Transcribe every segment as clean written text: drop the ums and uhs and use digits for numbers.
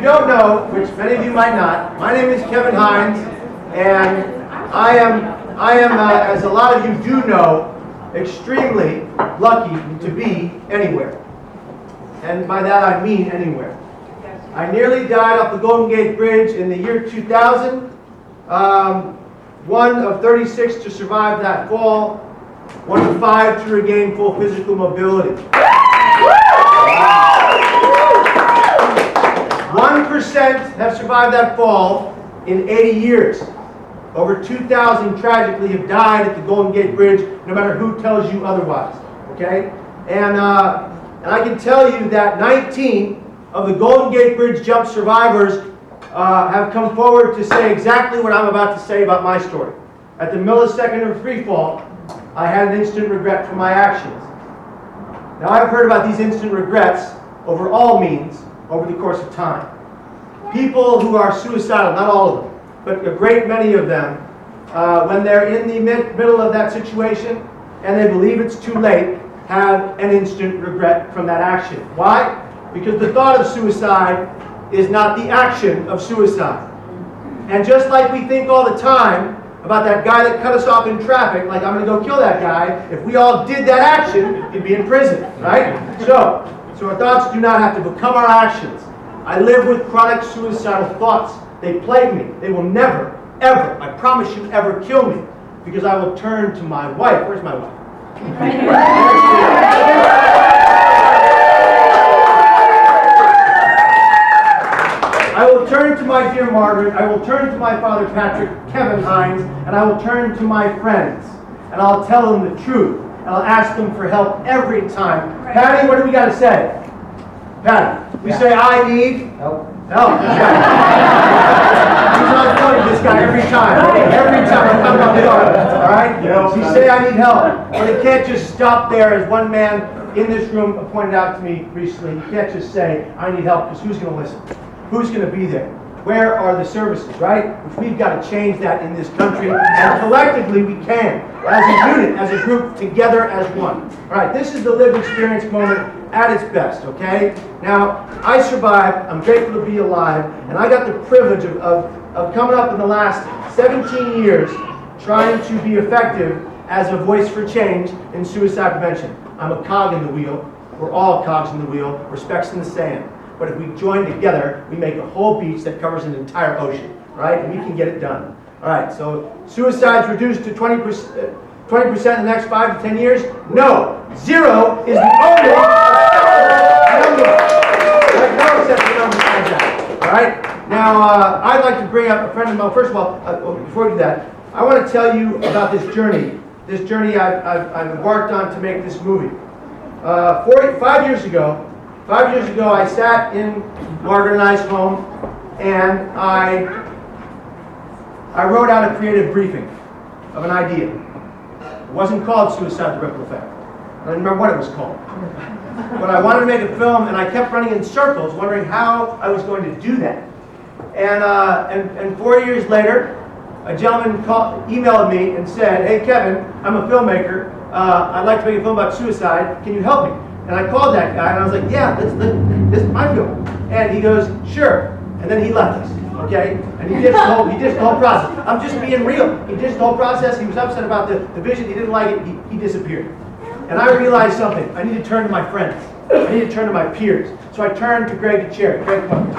don't know, which many of you might not, my name is Kevin Hines, and I am, as a lot of you do know, extremely lucky to be anywhere. And by that I mean anywhere. I nearly died off the Golden Gate Bridge in the year 2000. One of 36 to survive that fall. One of 5 to regain full physical mobility. 1% have survived that fall in 80 years. Over 2,000 tragically have died at the Golden Gate Bridge, no matter who tells you otherwise. Okay? And I can tell you that 19 of the Golden Gate Bridge jump survivors have come forward to say exactly what I'm about to say about my story. At the millisecond of free fall, I had an instant regret for my actions. Now I've heard about these instant regrets over all means over the course of time. People who are suicidal, not all of them, but a great many of them, when they're in the middle of that situation and they believe it's too late, have an instant regret from that action. Why? Because the thought of suicide is not the action of suicide. And just like we think all the time about that guy that cut us off in traffic, like I'm going to go kill that guy, if we all did that action, he'd be in prison, right? So our thoughts do not have to become our actions. I live with chronic suicidal thoughts. They plague me. They will never, ever, I promise you, ever kill me, because I will turn to my wife. Where's my wife? I will turn to my dear Margaret, I will turn to my father Patrick, Kevin Hines, and I will turn to my friends, and I'll tell them the truth, and I'll ask them for help every time. Patty, what do we got to say? Patty, we say, I need help. Help, this guy. He's not telling this guy every time. Every time I come on the door, all right? So you say, I need help. But it can't just stop there, as one man in this room pointed out to me recently. You can't just say, I need help, because who's going to listen? Who's going to be there? Where are the services, right? Which we've got to change that in this country, and collectively we can, as a unit, as a group, together as one. All right, this is the lived experience moment at its best, okay? Now, I survived, I'm grateful to be alive, and I got the privilege of coming up in the last 17 years trying to be effective as a voice for change in suicide prevention. I'm a cog in the wheel. We're all cogs in the wheel. We're specks in the sand. But if we join together, we make a whole beach that covers an entire ocean, right? And we can get it done. All right, so suicide's reduced to 20% in the next 5 to 10 years? No. 0 is the only number. There's no acceptable number like that. All right? Now, I'd like to bring up a friend of mine. First of all, before we do that, I want to tell you about this journey. This journey I've embarked on to make this movie. 5 years ago, I sat in Margaret and I's home, and I wrote out a creative briefing of an idea. It wasn't called Suicide: The Ripple Effect. I don't remember what it was called. But I wanted to make a film, and I kept running in circles, wondering how I was going to do that. And 4 years later, a gentleman emailed me and said, "Hey Kevin, I'm a filmmaker. I'd like to make a film about suicide. Can you help me?" And I called that guy, and I was like, "Yeah, this is my film." And he goes, "Sure." And then he left us, okay? And he did the whole process. I'm just being real. He did the whole process. He was upset about the vision. He didn't like it. He disappeared. And I realized something. I need to turn to my friends. I need to turn to my peers. So I turned to Greg the chair. Greg, come on.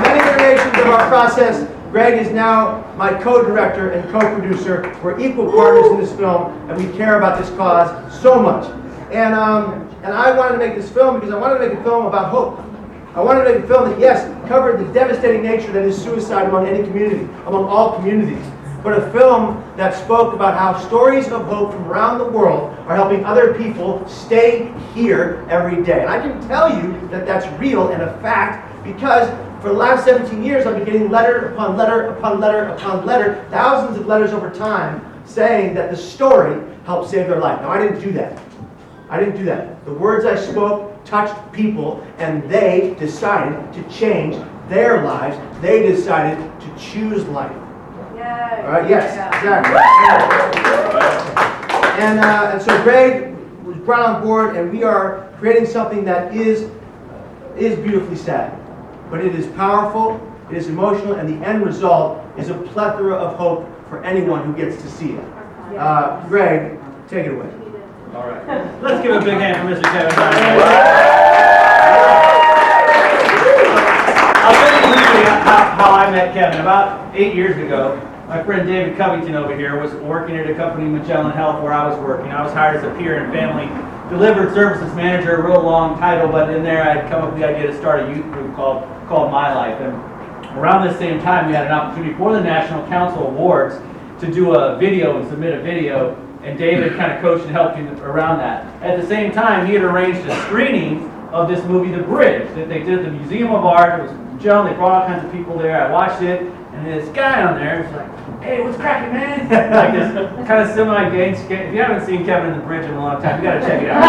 Many iterations of our process. Greg is now my co-director and co-producer. We're equal partners in this film, and we care about this cause so much. And I wanted to make this film because I wanted to make a film about hope. I wanted to make a film that, yes, covered the devastating nature that is suicide among any community, among all communities, but a film that spoke about how stories of hope from around the world are helping other people stay here every day. And I can tell you that that's real and a fact, because for the last 17 years, I've been getting letter upon letter upon letter upon letter, thousands of letters over time, saying that the story helped save their life. Now, I didn't do that. The words I spoke touched people, and they decided to change their lives. They decided to choose life. All right, yes, exactly. And so Greg brought on board, and we are creating something that is beautifully sad. But it is powerful, it is emotional, and the end result is a plethora of hope for anyone who gets to see it. Greg, take it away. All right. Let's give a big hand for Mr. Kevin Hines. I'll tell you briefly how I met Kevin. About 8 years ago, my friend David Covington over here was working at a company, Magellan Health, where I was working. I was hired as a peer and family delivered services manager, a real long title, but in there I had come up with the idea to start a youth group called My Life. And around this same time, we had an opportunity for the National Council Awards to do a video and submit a video, and David kind of coached and helped me around that. At the same time, he had arranged a screening of this movie, The Bridge, that they did at the Museum of Art. It was Joan, they brought all kinds of people there. I watched it, and this guy on there was like, "Hey, what's cracking, man?" Like this kind of semi-gay. If you haven't seen Kevin in The Bridge in a long time, you got to check it out.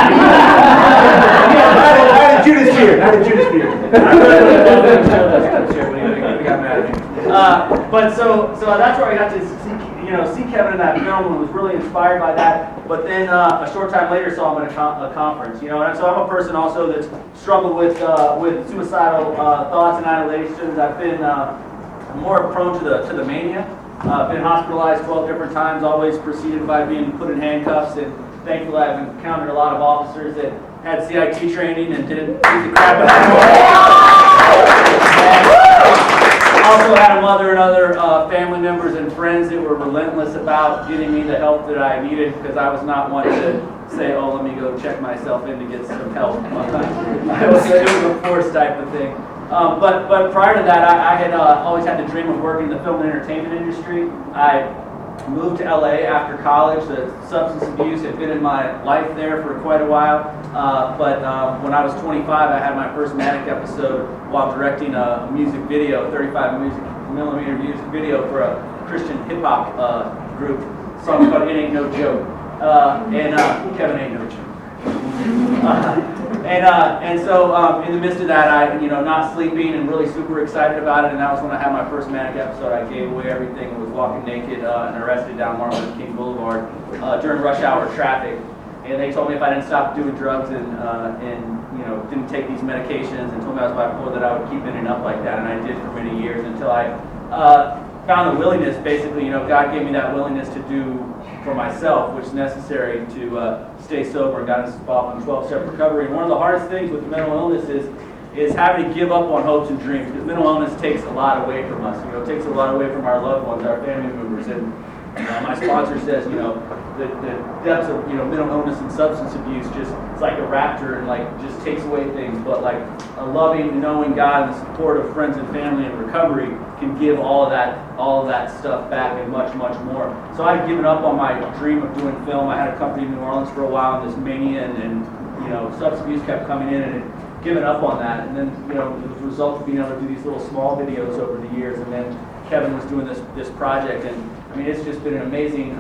Not a Judas beard. Not a Judas beard. I really would have loved to show this picture, but he got mad at me. But so that's where I got to see Kevin in that film and was really inspired by that. But then a short time later saw him at a conference. And so I'm a person also that's struggled with suicidal thoughts and ideations. I've been more prone to the mania. I've been hospitalized 12 different times, always preceded by being put in handcuffs. And thankfully, I've encountered a lot of officers that had CIT training and didn't beat the crap out of me. Also had a mother and other family members and friends that were relentless about getting me the help that I needed, because I was not one to say, "Oh, let me go check myself in to get some help." It was a forced type of thing. But prior to that, I had always had the dream of working in the film and entertainment industry. I moved to LA after college. The substance abuse had been in my life there for quite a while. But when I was 25, I had my first manic episode while directing a music video, 35mm music video for a Christian hip hop group. The song's called "It Ain't No Joke," and Kevin ain't no joke. And so in the midst of that, I not sleeping and really super excited about it, and that was when I had my first manic episode. I gave away everything and was walking naked and arrested down Martin Luther King Boulevard during rush hour traffic. And they told me if I didn't stop doing drugs and didn't take these medications, and told me I was bipolar, that I would keep ending up like that, and I did for many years until I found the willingness. Basically, God gave me that willingness to do for myself, which is necessary to stay sober, and got involved in 12-step recovery. And one of the hardest things with mental illness is having to give up on hopes and dreams, because mental illness takes a lot away from us. It takes a lot away from our loved ones, our family members. And my sponsor says, the depths of mental illness and substance abuse, it's like a raptor, and just takes away things. But a loving, knowing God and the support of friends and family and recovery can give all of that stuff back and much, much more. So I had given up on my dream of doing film. I had a company in New Orleans for a while, and this mania and substance abuse kept coming in, and had given up on that. And then the result of being able to do these little small videos over the years, and then Kevin was doing this project, and it's just been an amazing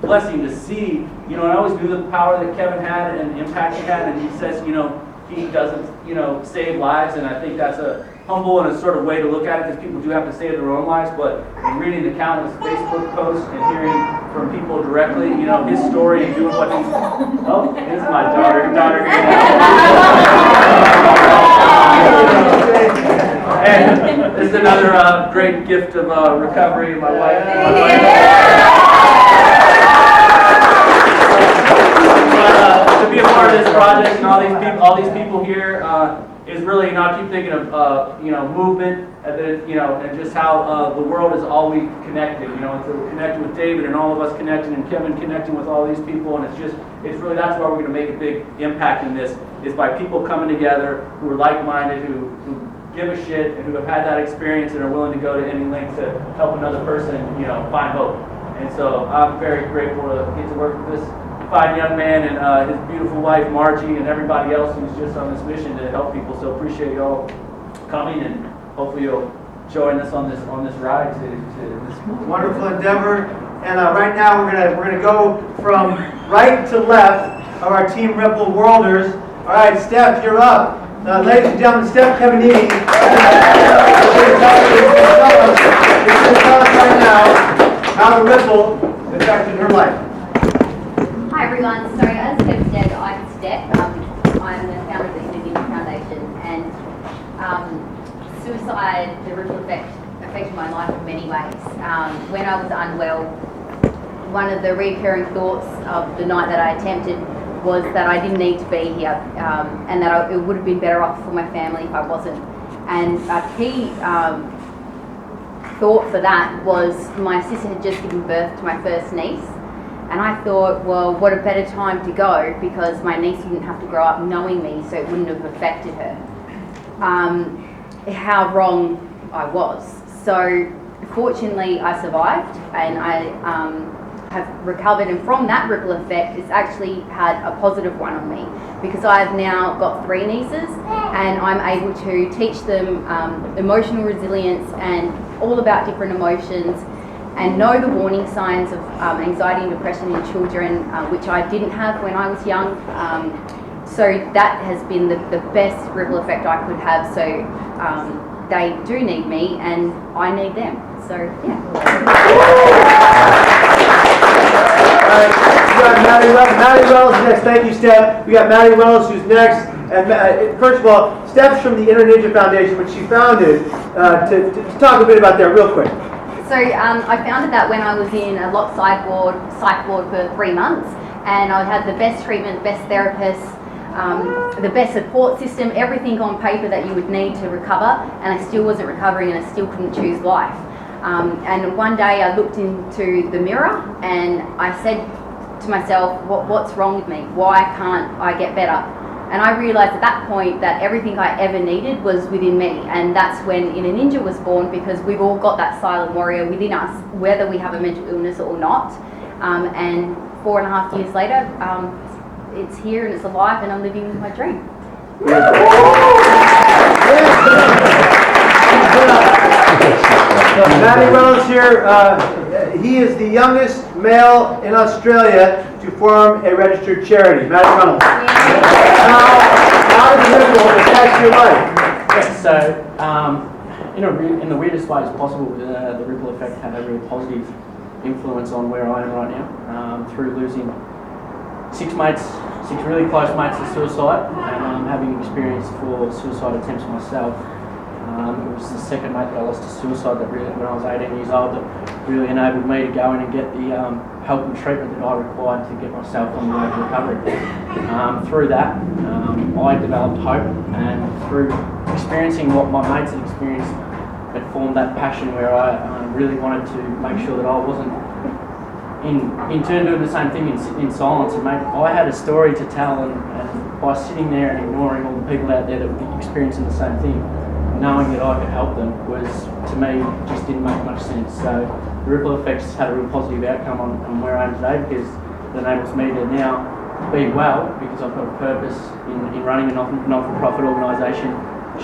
blessing to see. I always knew the power that Kevin had and impact he had, and he says, he doesn't, save lives, and I think that's a humble and a sort of way to look at it, because people do have to save their own lives. But in reading the countless Facebook posts and hearing from people directly, his story and doing what he's. Oh, this is my daughter. And this is another great gift of recovery. My wife. To be a part of this project and all these people here is really, I keep thinking of movement, and just how the world is always connected. So we're connected with David and all of us connecting, and Kevin connecting with all these people, and it's really, that's why we're going to make a big impact in this, is by people coming together who are like-minded, who give a shit, and who have had that experience and are willing to go to any length to help another person, find hope. And so I'm very grateful to get to work with this fine young man and his beautiful wife Margie, and everybody else who's just on this mission to help people. So appreciate you all coming, and hopefully you'll join us on this ride to this wonderful endeavor. And right now we're gonna go from right to left of our Team Ripple Worlders. All right, Steph, you're up. Ladies and gentlemen, Steph Cavanini is going to tell us right now how the ripple affected her life. Hi everyone, so as Steph said, I'm Steph. Steph. I'm the founder of the Ideation Foundation, and suicide, the ripple effect, affected my life in many ways. When I was unwell, one of the recurring thoughts of the night that I attempted was that I didn't need to be here, and that it would have been better off for my family if I wasn't. And a key thought for that was my sister had just given birth to my first niece, and I thought, well, what a better time to go, because my niece wouldn't have to grow up knowing me, so it wouldn't have affected her. How wrong I was. So fortunately I survived, and I have recovered, and from that ripple effect it's actually had a positive one on me, because I've now got 3 nieces and I'm able to teach them emotional resilience and all about different emotions, and know the warning signs of anxiety and depression in children, which I didn't have when I was young. So that has been the best ripple effect I could have. So they do need me and I need them. So yeah. Alright, we got Maddie Wells next. Thank you, Steph. We got Maddie Wells who's next. And first of all, Steph's from the Inner Ninja Foundation, which she founded, to talk a bit about that real quick. So I founded that when I was in a locked psych ward for 3 months, and I had the best treatment, best therapists, the best support system, everything on paper that you would need to recover, and I still wasn't recovering, and I still couldn't choose life. And one day I looked into the mirror and I said to myself, what's wrong with me? Why can't I get better? And I realised at that point that everything I ever needed was within me, and that's when Inner Ninja was born, because we've all got that silent warrior within us, whether we have a mental illness or not. And 4.5 years later, it's here and it's alive, and I'm living my dream. Matty Reynolds here. He is the youngest male in Australia to form a registered charity. Matty Reynolds. How did the ripple affect your life? Yeah, so in the weirdest ways possible, the ripple effect had a real positive influence on where I am right now, through losing 6 really close mates to suicide, and having experienced 4 suicide attempts myself. It was the second mate that I lost to suicide that really, when I was 18 years old, that really enabled me to go in and get the help and treatment that I required to get myself on the way to recovery. Through that, I developed hope, and through experiencing what my mates had experienced, it formed that passion where I really wanted to make sure that I wasn't in turn doing the same thing in silence, and I had a story to tell, and by sitting there and ignoring all the people out there that were experiencing the same thing, knowing that I could help them was, to me, just didn't make much sense. So the ripple effects had a real positive outcome on where I am today, because it enables me to now be well, because I've got a purpose in running a not-for-profit organisation,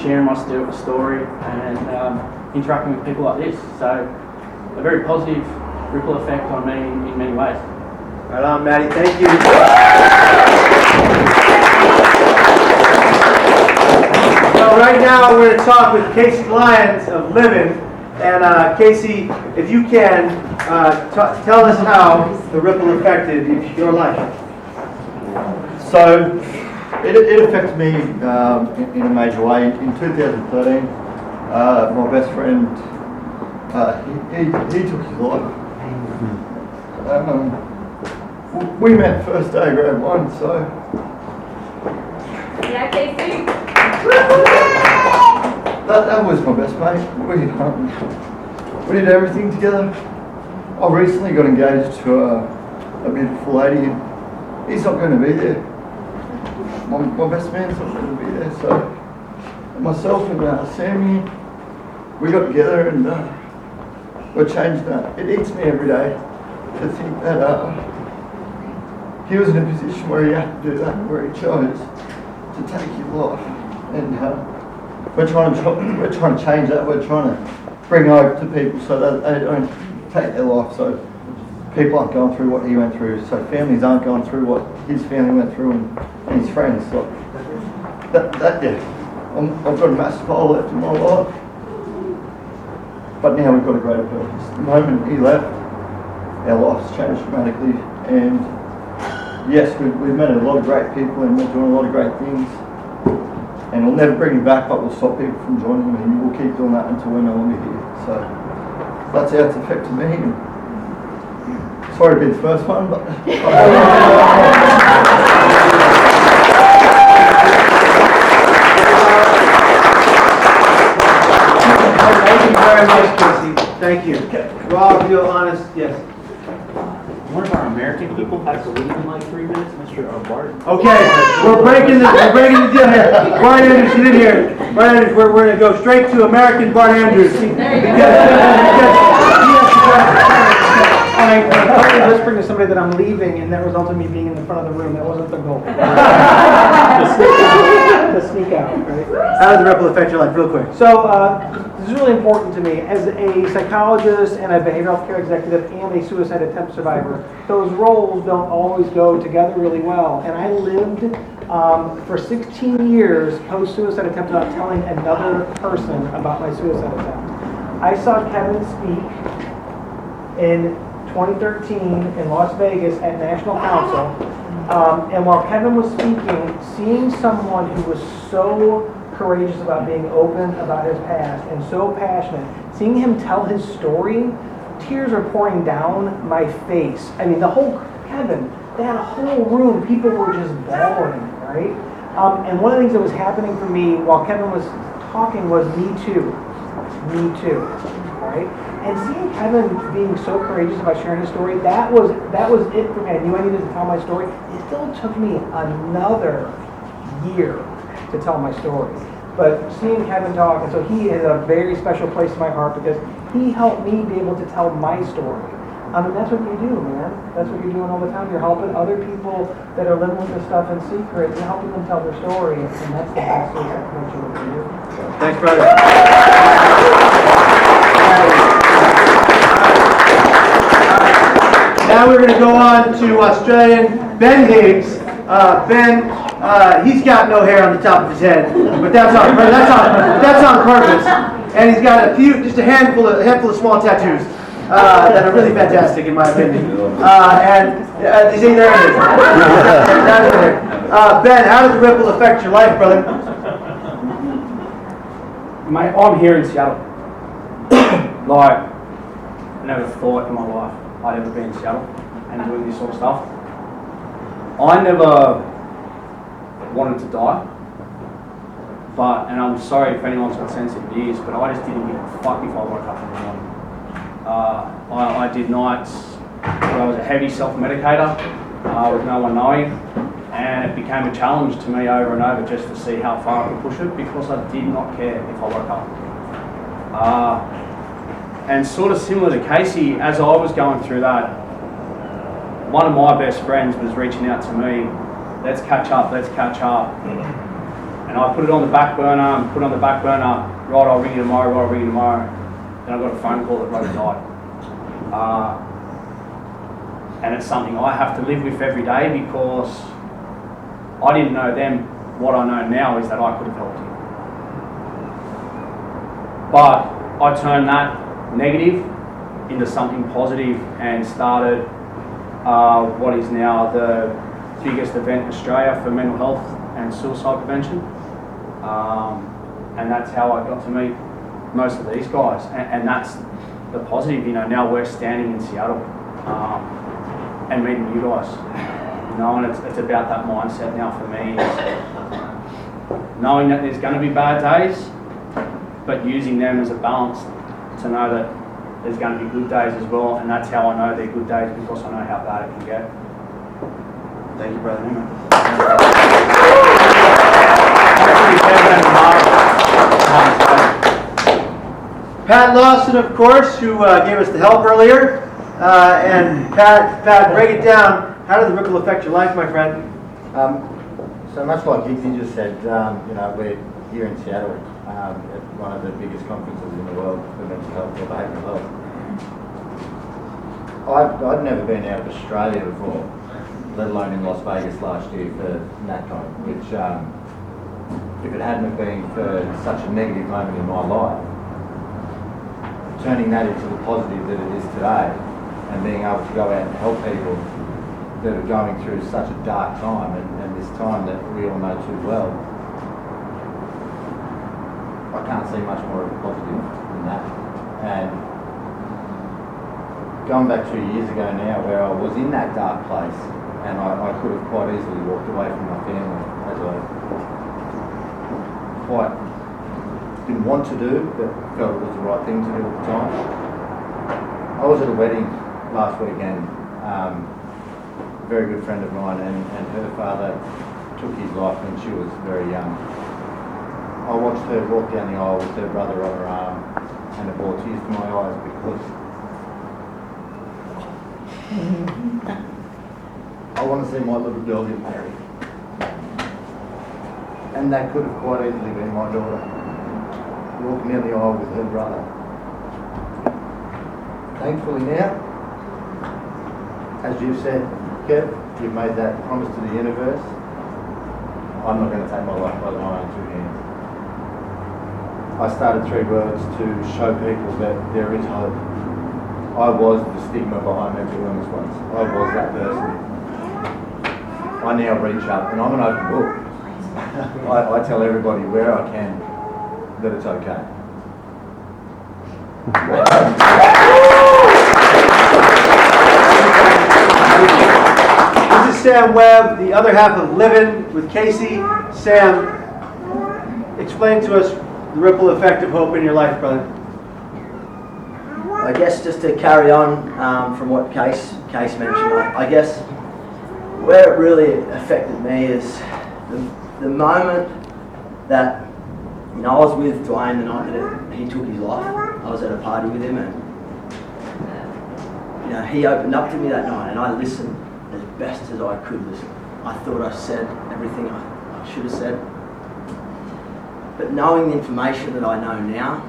sharing my story, and interacting with people like this. So a very positive ripple effect on me in many ways. Right on, Maddie. Thank you. Well, right now we're going to talk with Casey Lyons of Living. And Casey, if you can, tell us how the ripple affected your life. So it affected me in a major way. In 2013, my best friend, he took his life. We met first day grade 1, so Yeah, Casey. that was my best mate. We did everything together. I recently got engaged to a beautiful lady, and he's not going to be there. My best man's not going to be there. So myself and Sammy, we got together, and we changed that. It eats me every day to think that he was in a position where he had to do that, where he chose to take his life, and we're trying to change that. We're trying to bring hope to people so that they don't take their life, so people aren't going through what he went through, so families aren't going through what his family went through, and his friends. So I've got a massive hole left in my life, but now we've got a greater purpose. The moment he left, our lives changed dramatically, and yes, we've met a lot of great people and we're doing a lot of great things. And we'll never bring you back, but we'll stop people from joining, and we'll keep doing that until we're no longer here. So that's how it's affected me. And sorry to be the first one, but Thank you very much, Casey. Thank you. Rob, you're honest, yes. One of our American people has to leave in like 3 minutes, Mr. Bart. Okay, we're breaking the deal here. Brian Andrews, get in here. Brian Andrews, we're going to go straight to American Bart Andrews. I'm whispering to somebody that I'm leaving, and that resulted in me being in the front of the room. That wasn't the goal. To sneak out, right? How does the ripple affect your life, real quick? So, this is really important to me. As a psychologist and a behavioral health care executive and a suicide attempt survivor, those roles don't always go together really well. And I lived for 16 years post-suicide attempt without telling another person about my suicide attempt. I saw Kevin speak in 2013 in Las Vegas at National Council. And while Kevin was speaking, seeing someone who was so courageous about being open about his past and so passionate, seeing him tell his story, tears are pouring down my face. I mean, Kevin, they had a whole room, people were just bawling, right? And one of the things that was happening for me while Kevin was talking was me too, right? And seeing Kevin being so courageous about sharing his story, that was it for me. I knew I needed to tell my story. It still took me another year to tell my story. But seeing Kevin talk, and so he is a very special place in my heart because he helped me be able to tell my story. And that's what you do, man. That's what you're doing all the time. You're helping other people that are living with this stuff in secret. You're helping them tell their story, and that's the best thing that you can do. Thanks, brother. Now we're going to go on to Australian Ben Higgs. Ben, he's got no hair on the top of his head, but that's on purpose. And he's got just a handful of small tattoos that are really fantastic in my opinion. And you see, there it is. Ben, how does the ripple affect your life, brother? I'm here in Seattle. Like, I never thought in my life I'd ever be in Seattle and doing this sort of stuff. I never wanted to die, and I'm sorry if anyone's got sensitive ears, but I just didn't give a fuck if I woke up in the morning. I did not, I was a heavy self-medicator with no one knowing, and it became a challenge to me over and over just to see how far I could push it because I did not care if I woke up. And sort of similar to Casey, as I was going through that, one of my best friends was reaching out to me, let's catch up. And I put it on the back burner, right, I'll ring you tomorrow. Then I got a phone call that Roger died. And it's something I have to live with every day because I didn't know then. What I know now is that I could have helped him. But I turned that negative into something positive and started what is now the biggest event in Australia for mental health and suicide prevention. And that's how I got to meet most of these guys. And that's the positive, now we're standing in Seattle and meeting you guys. And it's about that mindset now for me. Knowing that there's going to be bad days, but using them as a balance to know that there's going to be good days as well, and that's how I know they're good days because I know how bad it can get. Thank you, brother. Pat Lawson, of course, who gave us the help earlier. And Pat, break it down. How does the ripple affect your life, my friend? So much like Higgsy just said, we're here in Seattle at one of the biggest conferences in the world for mental health or behavioural health. I'd never been out of Australia before, let alone in Las Vegas last year for NatCon, which if it hadn't have been for such a negative moment in my life, turning that into the positive that it is today and being able to go out and help people that are going through such a dark time, and this time that we all know too well, I can't see much more of a positive than that. And going back 2 years ago now, where I was in that dark place, and I could have quite easily walked away from my family, as I quite didn't want to do, but felt it was the right thing to do at the time. I was at a wedding last weekend. A very good friend of mine, and her father took his life when she was very young. I watched her walk down the aisle with her brother on her arm, and it brought tears to my eyes because I want to see my little girl get married. And that could have quite easily been my daughter, walking down the aisle with her brother. Thankfully now, as you've said, Kev, you've made that promise to the universe. I'm not going to take my life by my own two hands. I started 3 words to show people that there is hope. I was the stigma behind mental illness once. I was that person. I now reach up, and I'm an open book. I tell everybody where I can that it's okay. This is Sam Webb, the other half of Living with Casey. Sam, explain to us the ripple effect of hope in your life, brother. I guess just to carry on from what Case mentioned, I guess where it really affected me is the moment that, you know, I was with Dwayne the night that he took his life. I was at a party with him, and you know, he opened up to me that night, and I listened as best as I could listen. I thought I said everything I should have said, but knowing the information that I know now,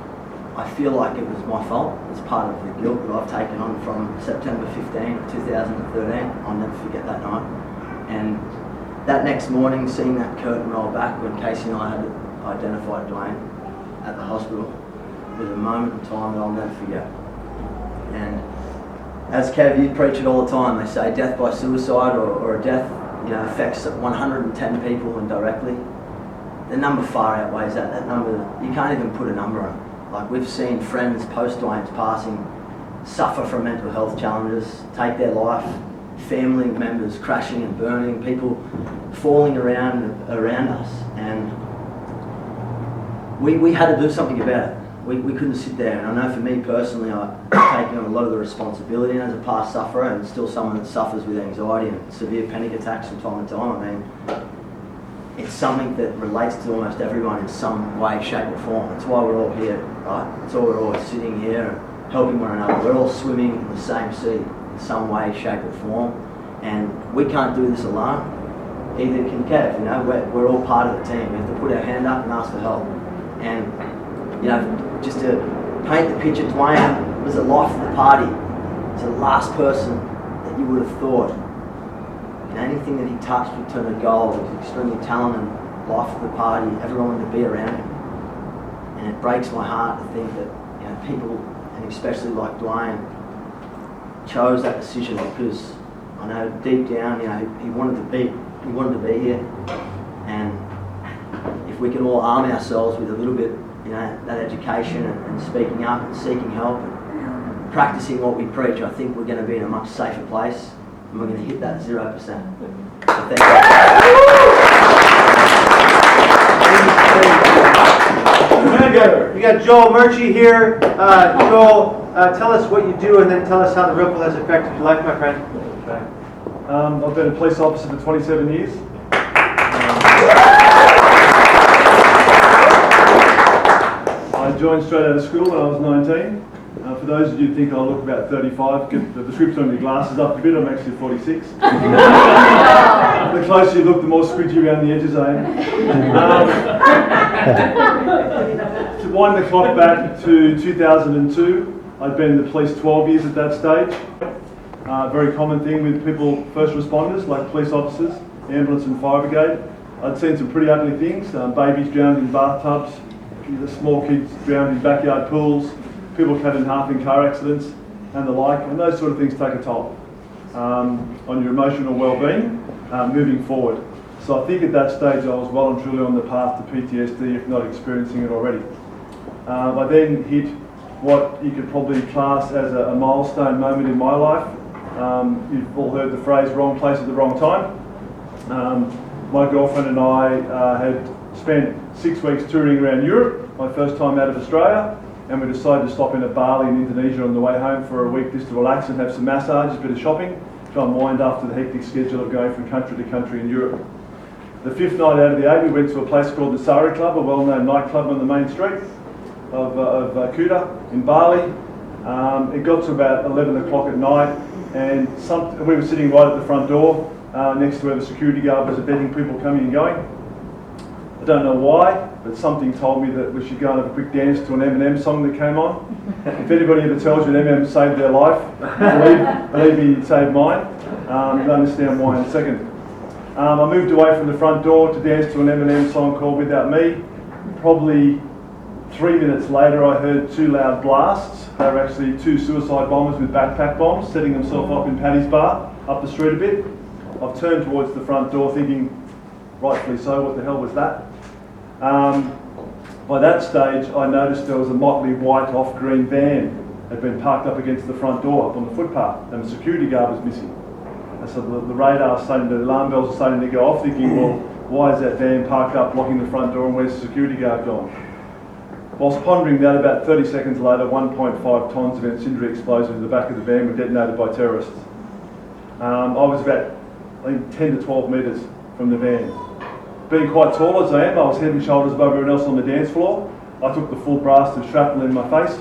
I feel like it was my fault. It's part of the guilt that I've taken on from September 15 of 2013. I'll never forget that night. And that next morning, seeing that curtain roll back when Casey and I had identified Dwayne at the hospital was a moment in time that I'll never forget. And as Kev, you preach it all the time, they say death by suicide or a death, you know, affects 110 people indirectly. The number far outweighs that. That number, you can't even put a number on it. Like, we've seen friends post Dwayne's passing suffer from mental health challenges, take their life, family members crashing and burning, people falling around us, and we had to do something about it. We couldn't sit there, and I know for me personally, I've taken on a lot of the responsibility, and as a past sufferer and still someone that suffers with anxiety and severe panic attacks from time to time, I mean, it's something that relates to almost everyone in some way, shape or form. That's why we're all here, right? That's why we're all sitting here and helping one another. We're all swimming in the same sea in some way, shape or form. And we can't do this alone. Either can Kev, you know, we're all part of the team. We have to put our hand up and ask for help. And, you know, just to paint the picture, Dwayne was the life of the party. He's the last person that you would have thought. And anything that he touched would turn to gold. He was extremely talented, life of the party, everyone wanted to be around him. And it breaks my heart to think that, you know, people, and especially like Dwayne, chose that decision because I know deep down, you know, he wanted to be here. And if we can all arm ourselves with a little bit, you know, that education and speaking up and seeking help and practicing what we preach, I think we're going to be in a much safer place. And we're going to hit that 0%. So thank We got Joel Murchie here. Joel, tell us what you do and then tell us how the ripple has affected your life, my friend. Okay. I've been a police officer for 27 years. I joined straight out of school when I was 19. For those of you who think I look about 35, get the description on your glasses up a bit, I'm actually 46. The closer you look, the more squidgy around the edges I am. To wind the clock back to 2002, I'd been in the police 12 years at that stage. Very common thing with people, first responders, like police officers, ambulance and fire brigade. I'd seen some pretty ugly things, babies drowned in bathtubs, the small kids drowned in backyard pools, people cut in half in car accidents and the like, and those sort of things take a toll. on your emotional well-being moving forward. So I think at that stage I was well and truly on the path to PTSD, if not experiencing it already. I then hit what you could probably class as a milestone moment in my life. You've all heard the phrase wrong place at the wrong time. My girlfriend and I had spent 6 weeks touring around Europe, my first time out of Australia, and we decided to stop in at Bali in Indonesia on the way home for a week just to relax and have some massages, a bit of shopping, to unwind after the hectic schedule of going from country to country in Europe. The 5th night out of the 8, we went to a place called the Sari Club, a well-known nightclub on the main street of Kuta in Bali. It got to about 11 o'clock at night, and we were sitting right at the front door next to where the security guard was abetting people coming and going. I don't know why, but something told me that we should go and have a quick dance to an Eminem song that came on. If anybody ever tells you Eminem saved their life, believe me, it saved mine. You'll understand why in a second. I moved away from the front door to dance to an Eminem song called Without Me. Probably 3 minutes later I heard 2 loud blasts. They were actually 2 suicide bombers with backpack bombs setting themselves up in Paddy's Bar, up the street a bit. I've turned towards the front door thinking, rightfully so, what the hell was that? By that stage I noticed there was a motley white off-green van had been parked up against the front door up on the footpath, and the security guard was missing. And so the radar's starting to, the alarm bells are starting to go off, thinking, well, why is that van parked up blocking the front door and where's the security guard gone? Whilst pondering that, about 30 seconds later, 1.5 tonnes of incendiary explosives in the back of the van were detonated by terrorists. I was about, I think, 10 to 12 metres from the van. Being quite tall as I am, I was head and shoulders above everyone else on the dance floor. I took the full blast of shrapnel in my face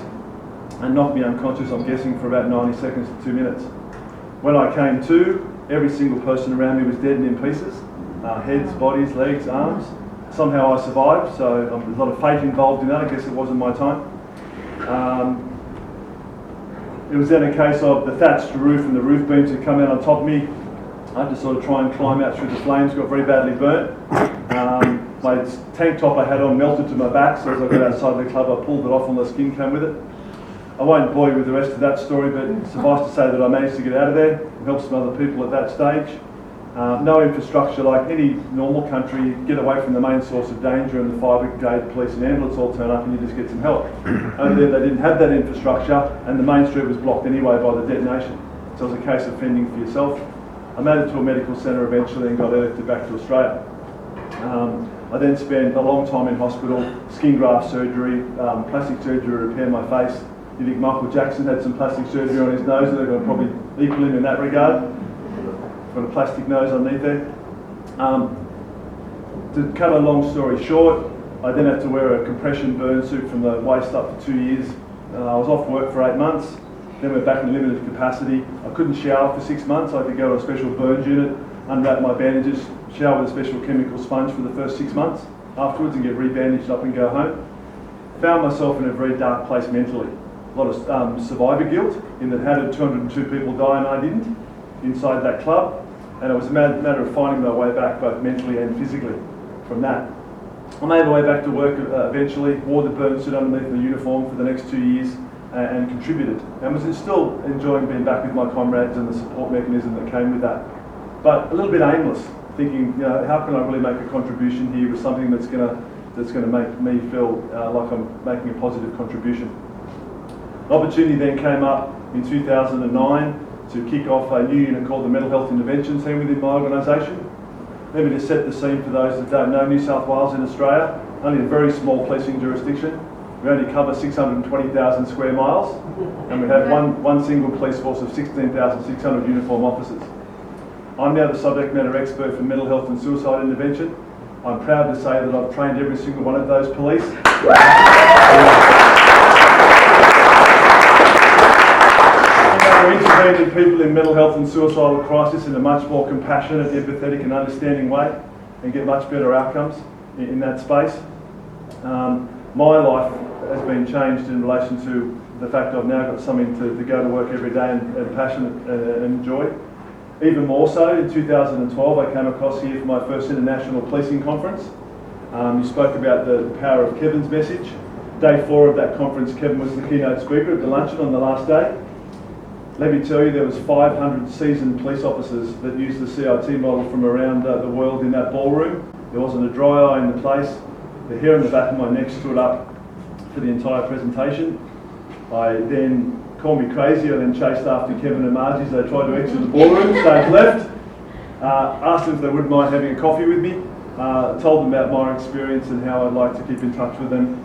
and knocked me unconscious, I'm guessing, for about 90 seconds to 2 minutes. When I came to, every single person around me was dead and in pieces. Heads, bodies, legs, arms. Somehow I survived, so there's a lot of fate involved in that. I guess it wasn't my time. It was then a case of the thatched roof and the roof beams had come out on top of me. I had to sort of try and climb out through the flames, got very badly burnt. My tank top I had on melted to my back, so as I got outside the club I pulled it off and the skin came with it. I won't bore you with the rest of that story, but suffice to say that I managed to get out of there and help some other people at that stage. No infrastructure, like any normal country, get away from the main source of danger and the fire brigade, police and ambulance all turn up and you just get some help. Over there they didn't have that infrastructure and the main street was blocked anyway by the detonation. So it was a case of fending for yourself. I made it to a medical centre eventually and got airlifted back to Australia. I then spent a long time in hospital, skin graft surgery, plastic surgery to repair my face. You think Michael Jackson had some plastic surgery on his nose, and they're going to probably equal him in that regard. Got a plastic nose underneath there. To cut a long story short, I then had to wear a compression burn suit from the waist up for 2 years. I was off work for 8 months, then went back in limited capacity. I couldn't shower for 6 months. I had to go to a special burns unit, unwrap my bandages, shower with a special chemical sponge for the first 6 months afterwards and get rebandaged up and go home. Found myself in a very dark place mentally. A lot of survivor guilt in that how did 202 people die and I didn't inside that club, and it was a matter of finding my way back both mentally and physically from that. I made my way back to work eventually, wore the burn suit underneath the uniform for the next 2 years and contributed, and was still enjoying being back with my comrades and the support mechanism that came with that. But a little bit aimless, thinking, you know, how can I really make a contribution here with something that's going to make me feel like I'm making a positive contribution. An opportunity then came up in 2009 to kick off a new unit called the Mental Health Intervention Team within my organisation. Let me just set the scene for those that don't know New South Wales in Australia, only a very small policing jurisdiction. We only cover 620,000 square miles and we have one single police force of 16,600 uniform officers. I'm now the subject matter expert for mental health and suicide intervention. I'm proud to say that I've trained every single one of those police. We're intervening people in mental health and suicidal crisis in a much more compassionate, empathetic and understanding way and get much better outcomes in that space. My life has been changed in relation to the fact I've now got something to go to work every day and passionate and enjoy. Even more so, in 2012 I came across here for my first international policing conference. You spoke about the power of Kevin's message. Day 4 of that conference, Kevin was the keynote speaker at the luncheon on the last day. Let me tell you, there was 500 seasoned police officers that used the CIT model from around the world in that ballroom. There wasn't a dry eye in the place. The hair on the back of my neck stood up for the entire presentation. I then, call me crazy, I then chased after Kevin and Margie as they tried to exit the ballroom, stage left, asked them if they wouldn't mind having a coffee with me, told them about my experience and how I'd like to keep in touch with them.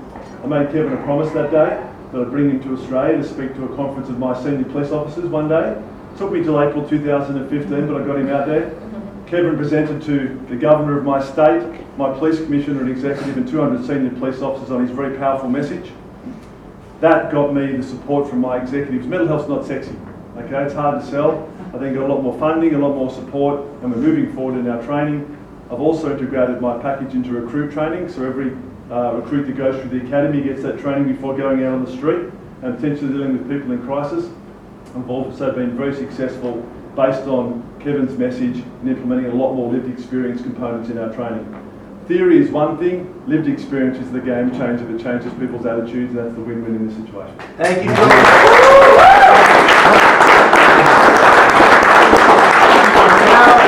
I made Kevin a promise that day that I'd bring him to Australia to speak to a conference of my senior police officers one day. It took me till April 2015, but I got him out there. Kevin presented to the governor of my state, my police commissioner and executive and 200 senior police officers on his very powerful message. That got me the support from my executives. Mental health's not sexy, okay? It's hard to sell. I think got a lot more funding, a lot more support, and we're moving forward in our training. I've also integrated my package into recruit training, so every recruit that goes through the academy gets that training before going out on the street and potentially dealing with people in crisis. I've also been very successful based on Kevin's message in implementing a lot more lived experience components in our training. Theory is one thing, lived experience is the game changer that changes people's attitudes, and that's the win-win in this situation. Thank you,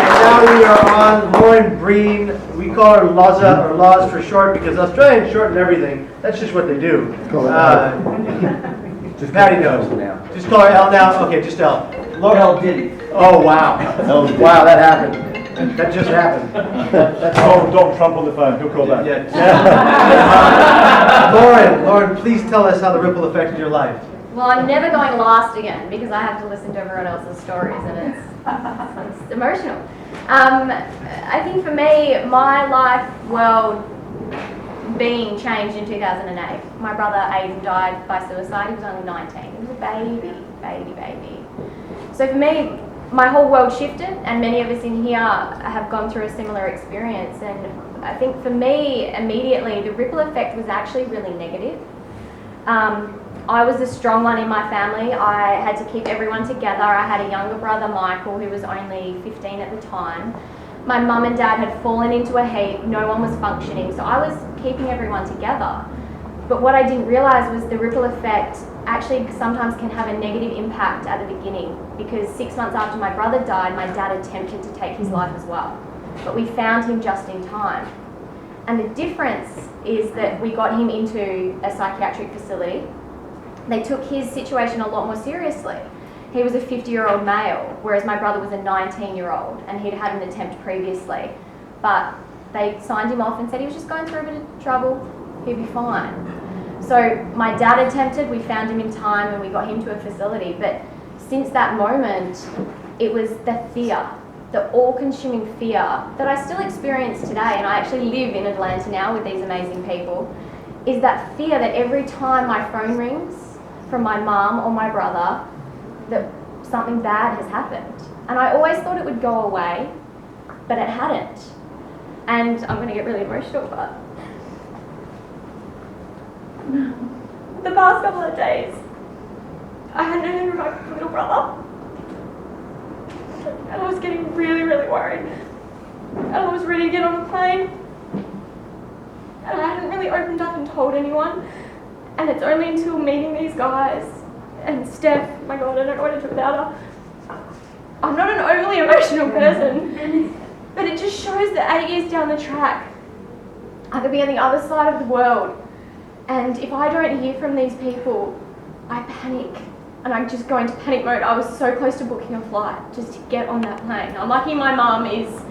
Now we are on Lauren Breen. We call her Laza or Laz for short because Australians shorten everything. That's just what they do. Just Patty knows now. Just call her L now. Okay, just L. L Diddy. Oh wow! Wow, that happened. That just happened. That's Donald Trump on the phone. He'll call back. Lauren, please tell us how the ripple affected your life. Well, I'm never going last again because I have to listen to everyone else's stories and it's emotional. I think for me, my life world being changed in 2008. My brother Aiden died by suicide. He was only 19. He was a baby. So for me, my whole world shifted, and many of us in here have gone through a similar experience. And I think for me, immediately, the ripple effect was actually really negative. I was the strong one in my family. I had to keep everyone together. I had a younger brother, Michael, who was only 15 at the time. My mum and dad had fallen into a heap. No one was functioning, so I was keeping everyone together. But what I didn't realise was the ripple effect actually sometimes can have a negative impact at the beginning, because 6 months after my brother died, my dad attempted to take his life as well. But we found him just in time. And the difference is that we got him into a psychiatric facility. They took his situation a lot more seriously. He was a 50-year-old male, whereas my brother was a 19-year-old, and he'd had an attempt previously. But they signed him off and said he was just going through a bit of trouble, he'd be fine. So my dad attempted, we found him in time, and we got him to a facility. But since that moment, it was the fear, the all-consuming fear that I still experience today, and I actually live in Atlanta now with these amazing people, is that fear that every time my phone rings from my mum or my brother, that something bad has happened. And I always thought it would go away, but it hadn't. And I'm going to get really emotional, but the past couple of days, I hadn't heard from my little brother. And I was getting really, really worried. And I was ready to get on a plane. And I hadn't really opened up and told anyone. And it's only until meeting these guys and Steph, my God, I don't know what to do without her. I'm not an overly emotional person, but it just shows that 8 years down the track, I could be on the other side of the world. And if I don't hear from these people, I panic. And I just go into panic mode. I was so close to booking a flight just to get on that plane. I'm lucky my mum is,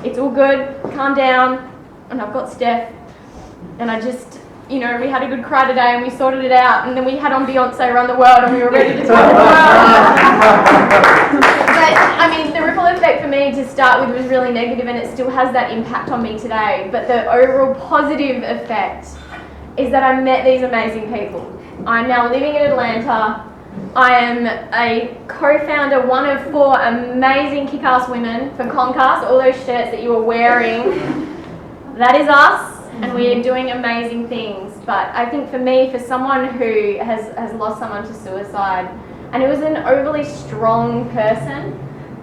it's all good, calm down, and I've got Steph. And I just, you know, we had a good cry today and we sorted it out, and then we had on Beyonce Around the World and we were ready to take the world. But, I mean, the ripple effect for me to start with was really negative, and it still has that impact on me today. But the overall positive effect is that I met these amazing people. I'm now living in Atlanta. I am a co-founder, one of 4 amazing kick-ass women for Comcast. All those shirts that you are wearing, that is us. And we are doing amazing things. But I think for me, for someone who has lost someone to suicide, and it was an overly strong person,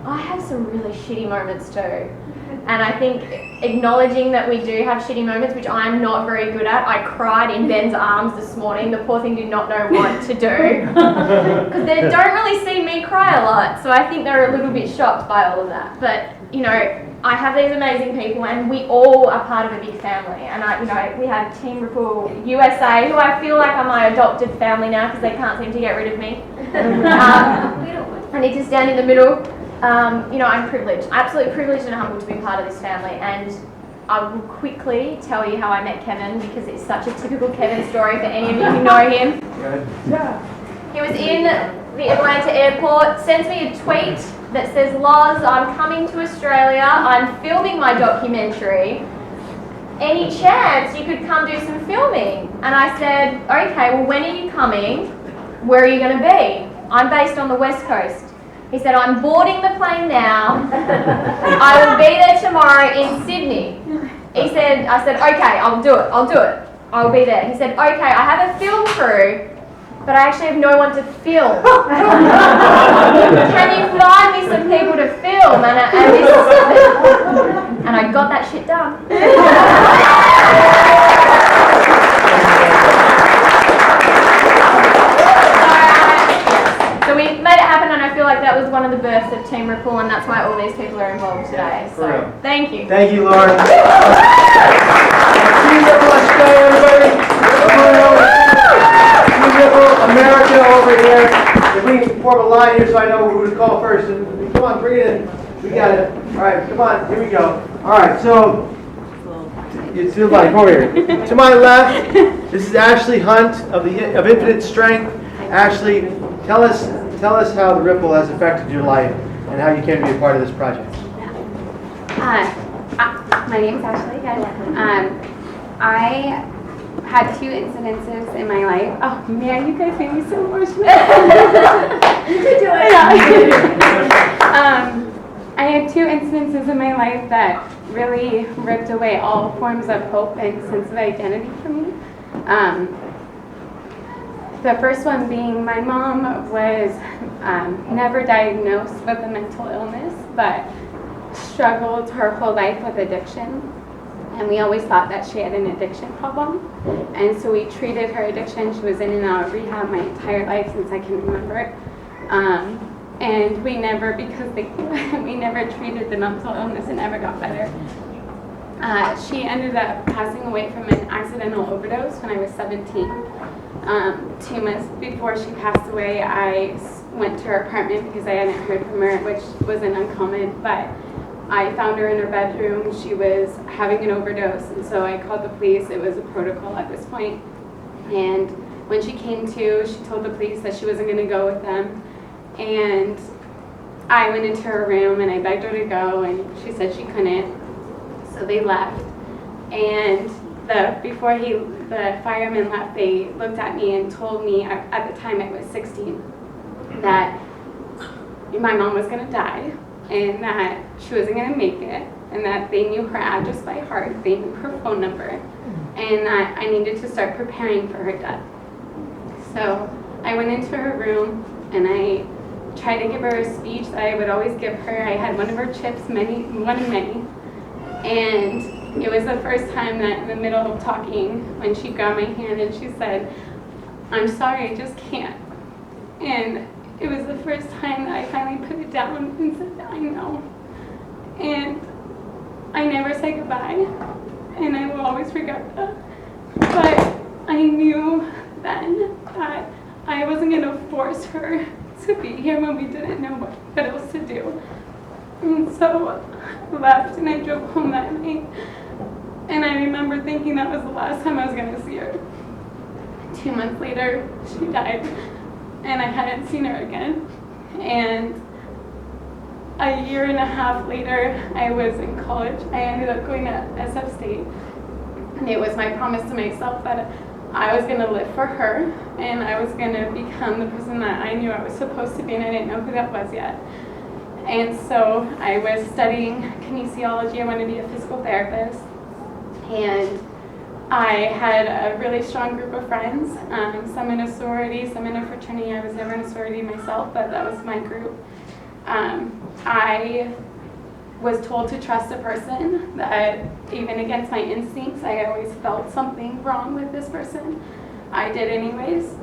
I have some really shitty moments too. And I think acknowledging that we do have shitty moments, which I'm not very good at. I cried in Ben's arms this morning. The poor thing did not know what to do. Because they don't really see me cry a lot. So I think they're a little bit shocked by all of that. But, you know, I have these amazing people and we all are part of a big family. And we have Team Ripple USA, who I feel like are my adopted family now because they can't seem to get rid of me. I need to stand in the middle. I'm privileged, absolutely privileged and humbled to be part of this family, and I will quickly tell you how I met Kevin because it's such a typical Kevin story for any of you who know him. He was in the Atlanta airport, sends me a tweet that says, "Loz, I'm coming to Australia, I'm filming my documentary. Any chance you could come do some filming?" And I said, "Okay, well, when are you coming? Where are you going to be?" "I'm based on the West Coast." He said, "I'm boarding the plane now. I will be there tomorrow in Sydney." I said, "Okay, I'll do it. I'll be there." He said, "Okay, I have a film crew, but I actually have no one to film. Can you find me some people to film?" And I got that shit done. So we made it happen, and I feel like that was one of the births of Team Ripple, and that's why all these people are involved today. So thank you. Thank you, Lauren. Team Ripple Australia, everybody. Team Ripple America over here. If we can form a line here so I know who to call first. And come on, bring it in. We got it. All right, come on. Here we go. All right, so you see the line. Over here. To my left, this is Ashley Hunt of Infinite Strength. Ashley, tell us how the Ripple has affected your life and how you came to be a part of this project. My name is Ashley again. I had 2 incidences in my life. Oh man, you guys made me so emotional. You could do it. I had 2 incidences in my life that really ripped away all forms of hope and sense of identity for me. The first one being my mom was never diagnosed with a mental illness, but struggled her whole life with addiction. And we always thought that she had an addiction problem. And so we treated her addiction. She was in and out of rehab my entire life since I can remember. And we never, because we never treated the mental illness, it never got better. She ended up passing away from an accidental overdose when I was 17. 2 months before she passed away, I went to her apartment because I hadn't heard from her, which wasn't uncommon, but I found her in her bedroom. She was having an overdose, and so I called the police. It was a protocol at this point. And when she came to, she told the police that she wasn't going to go with them. And I went into her room and I begged her to go, and she said she couldn't. So they left. And before the firemen left, they looked at me and told me, at the time I was 16, that my mom was going to die and that she wasn't going to make it, and that they knew her address by heart, they knew her phone number, and that I needed to start preparing for her death. So I went into her room and I tried to give her a speech that I would always give her. I had one of her chips, one of many, and it was the first time that in the middle of talking, when she grabbed my hand and she said, "I'm sorry, I just can't." And it was the first time that I finally put it down and said, "I know." And I never say goodbye, and I will always regret that. But I knew then that I wasn't going to force her to be here when we didn't know what else to do. And so I left and I drove home that night. And I remember thinking that was the last time I was going to see her. 2 months later, she died. And I hadn't seen her again. And a year and a half later, I was in college. I ended up going to SF State. And it was my promise to myself that I was going to live for her. And I was going to become the person that I knew I was supposed to be. And I didn't know who that was yet. And so I was studying kinesiology. I wanted to be a physical therapist. And I had a really strong group of friends, some in a sorority, some in a fraternity. I was never in a sorority myself, but that was my group. I was told to trust a person that even against my instincts, I always felt something wrong with this person. I did anyways.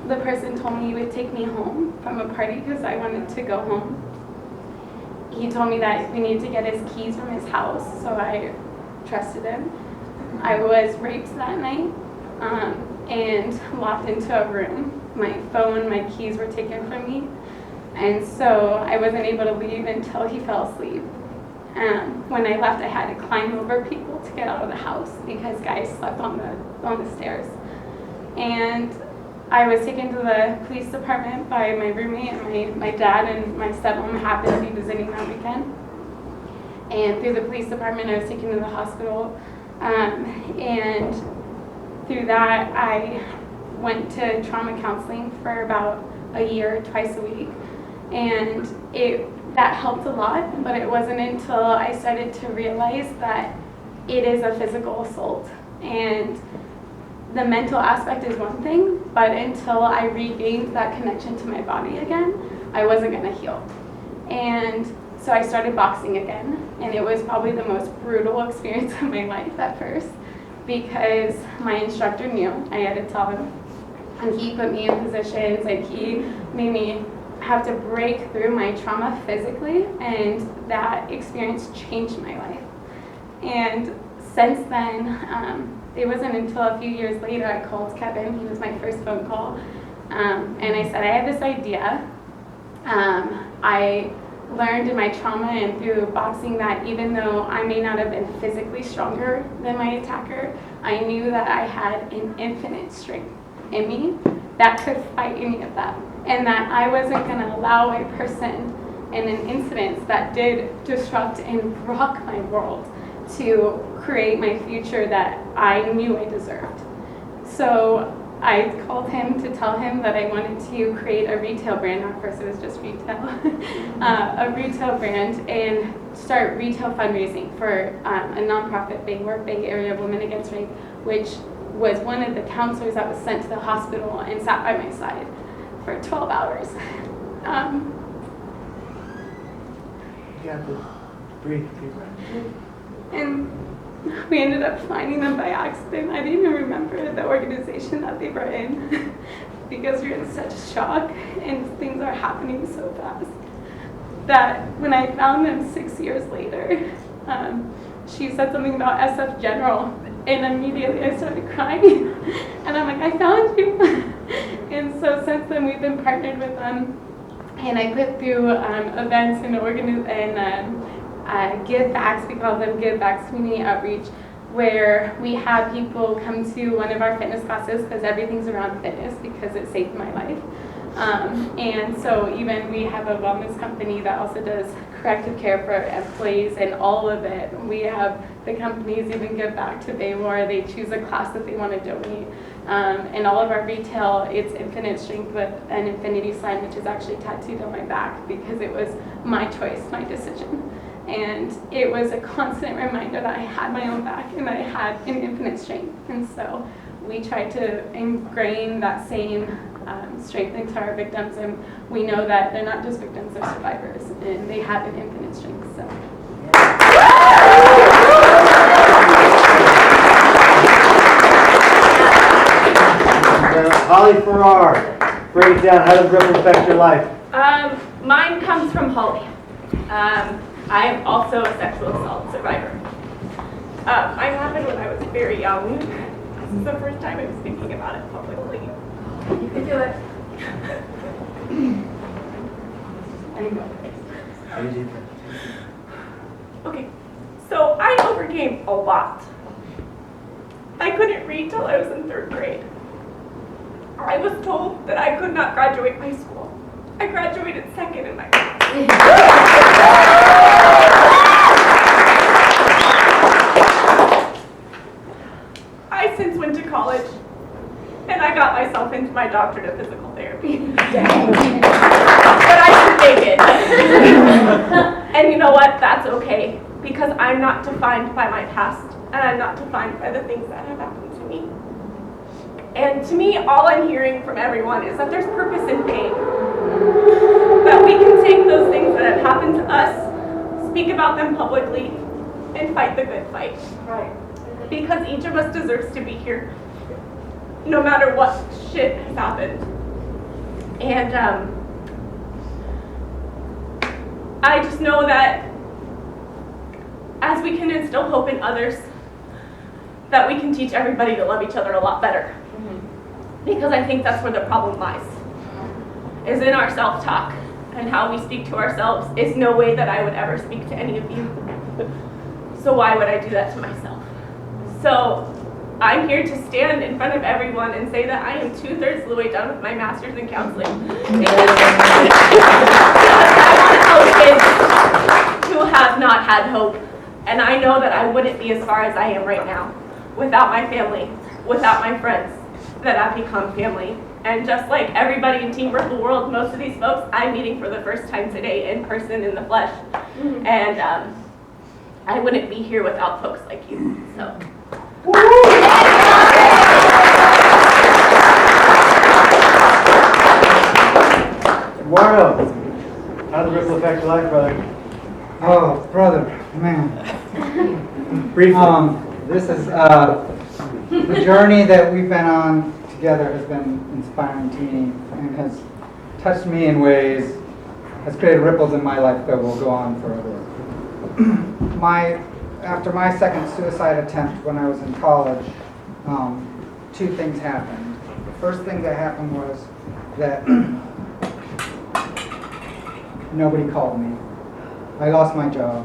The person told me he would take me home from a party because I wanted to go home. He told me that we needed to get his keys from his house, so I trusted him. I was raped that night and locked into a room. My phone, my keys were taken from me. And so I wasn't able to leave until he fell asleep. When I left, I had to climb over people to get out of the house because guys slept on the stairs. And I was taken to the police department by my roommate, and my dad and my stepmom happened to be visiting that weekend. And through the police department, I was taken to the hospital. And through that, I went to trauma counseling for about a year, twice a week. And that helped a lot, but it wasn't until I started to realize that it is a physical assault. And the mental aspect is one thing, but until I regained that connection to my body again, I wasn't gonna heal. And so I started boxing again, and it was probably the most brutal experience of my life at first, because my instructor knew I had to tell him. And he put me in positions, and he made me have to break through my trauma physically, and that experience changed my life. And since then, it wasn't until a few years later I called Kevin. He was my first phone call, and I said, I have this idea. I learned in my trauma and through boxing that even though I may not have been physically stronger than my attacker, I knew that I had an infinite strength in me that could fight any of that. And that I wasn't going to allow a person in an incident that did disrupt and rock my world to create my future that I knew I deserved. So I called him to tell him that I wanted to create a retail brand. At first it was just retail, a retail brand, and start retail fundraising for a nonprofit, Bay Area Women Against Rape, which was one of the counselors that was sent to the hospital and sat by my side for 12 hours. You have to breathe deeper. And we ended up finding them by accident. I didn't even remember the organization that they were in because we were in such shock and things are happening so fast that when I found them 6 years later, she said something about SF General, and immediately I started crying. And I'm like, I found you. And so since then we've been partnered with them, and I put through events and give backs, we call them give backs, community outreach, where we have people come to one of our fitness classes because everything's around fitness because it saved my life. And so even we have a wellness company that also does corrective care for employees and all of it. We have the companies even give back to Baylor. They choose a class that they want to donate. And all of our retail, it's infinite strength with an infinity sign, which is actually tattooed on my back because it was my choice, my decision. And it was a constant reminder that I had my own back and that I had an infinite strength. And so we try to ingrain that same strength into our victims, and we know that they're not just victims, they're survivors, and they have an infinite strength. So. Holly Farrar, break it down. How does ripple affect your life? Mine comes from Holly. I am also a sexual assault survivor. Mine happened when I was very young. This is the first time I'm speaking about it publicly. You can do it. Okay, so I overcame a lot. I couldn't read till I was in 3rd grade. I was told that I could not graduate high school. I graduated 2nd in my class. I since went to college, and I got myself into my doctorate of physical therapy. But I didn't make it. And you know what? That's okay, because I'm not defined by my past, and I'm not defined by the things that have happened to me. And to me, all I'm hearing from everyone is that there's purpose in pain. That we can take those things that have happened to us, speak about them publicly, and fight the good fight. Right. Because each of us deserves to be here, no matter what shit has happened. And I just know that as we can instill hope in others, that we can teach everybody to love each other a lot better. Because I think that's where the problem lies, is in our self-talk, and how we speak to ourselves is no way that I would ever speak to any of you. So why would I do that to myself? So I'm here to stand in front of everyone and say that I am 2/3 of the way done with my master's in counseling. Because I want to help kids who have not had hope. And I know that I wouldn't be as far as I am right now without my family, without my friends that have become family. And just like everybody in Team Ripple World, most of these folks I'm meeting for the first time today in person, in the flesh. And I wouldn't be here without folks like you. So. Eduardo, how did the ripple affect your life, brother? Oh, brother, man. Briefly. This is the journey that we've been on together has been inspiring to me and has touched me in ways, has created ripples in my life that will go on forever. After my second suicide attempt when I was in college, two things happened. The first thing that happened was that nobody called me. I lost my job.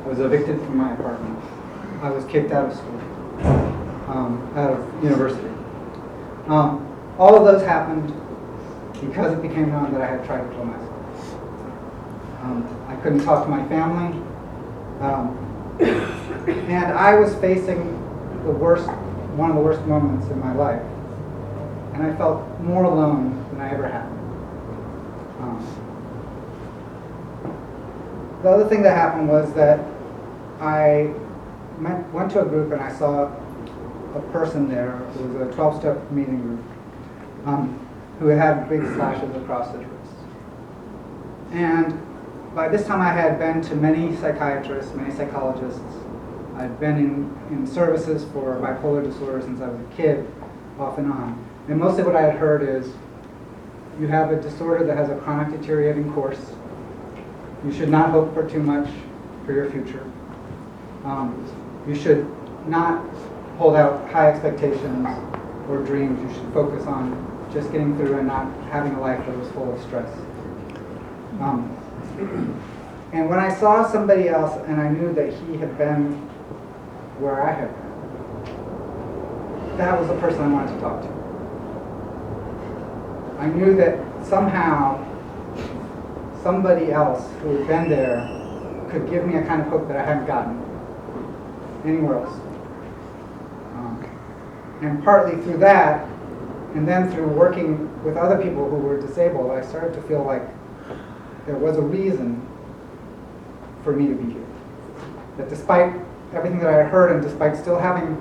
I was evicted from my apartment. I was kicked out of school, out of university. All of those happened because it became known that I had tried to kill myself. I couldn't talk to my family. And I was facing one of the worst moments in my life. And I felt more alone than I ever had. The other thing that happened was that I went to a group and I saw a person there. It was a 12-step meeting group who had big slashes across his wrist. And by this time I had been to many psychiatrists, many psychologists. I'd been in services for bipolar disorder since I was a kid, off and on. And mostly what I had heard is, you have a disorder that has a chronic deteriorating course. You should not hope for too much for your future. You should not hold out high expectations or dreams. You should focus on just getting through and not having a life that was full of stress. And when I saw somebody else and I knew that he had been where I had been, that was the person I wanted to talk to. I knew that somehow somebody else who had been there could give me a kind of hope that I hadn't gotten anywhere else. And partly through that, and then through working with other people who were disabled, I started to feel like there was a reason for me to be here. That despite everything that I had heard, and despite still having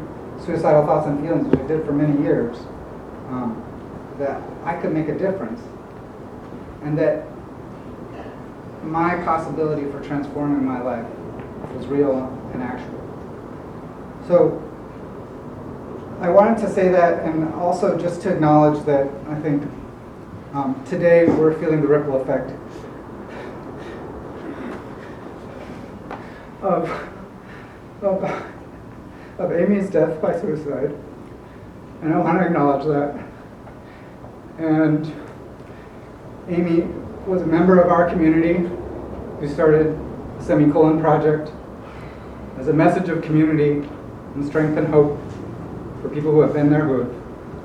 suicidal thoughts and feelings, which I did for many years, that I could make a difference. And that my possibility for transforming my life was real and actual. So I wanted to say that, and also just to acknowledge that I think today we're feeling the ripple effect of Amy's death by suicide, and I want to acknowledge that. And Amy was a member of our community who started the Semicolon Project as a message of community and strength and hope for people who have been there, who have